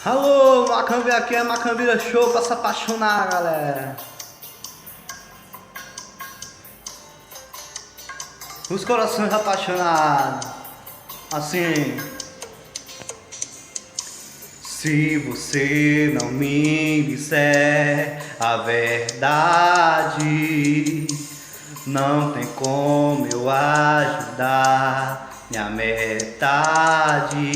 Alô, Macambira aqui é Macambira Show pra se apaixonar, galera. Os corações apaixonados. Assim. Se você não me disser a verdade, não tem como eu ajudar minha metade.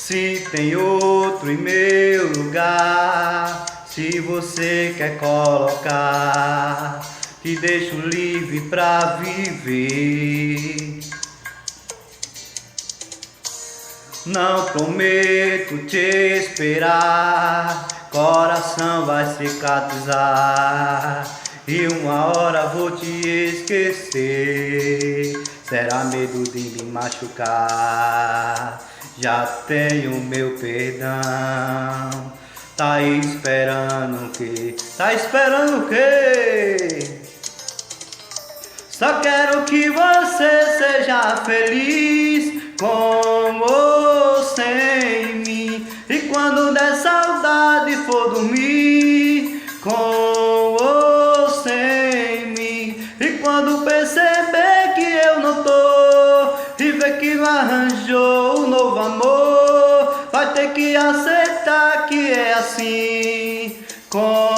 Se tem outro em meu lugar, se você quer colocar, te deixo livre pra viver. Não prometo te esperar, coração vai cicatrizar e uma hora vou te esquecer. Será medo de me machucar? Já tenho meu perdão. Tá esperando o quê? Tá esperando o quê? Só quero que você seja feliz com ou sem mim. E quando der saudade for dormir com ou sem mim. E quando perceber que eu não tô e ver que não arranjou um novo amor, vai ter que aceitar que é assim. Com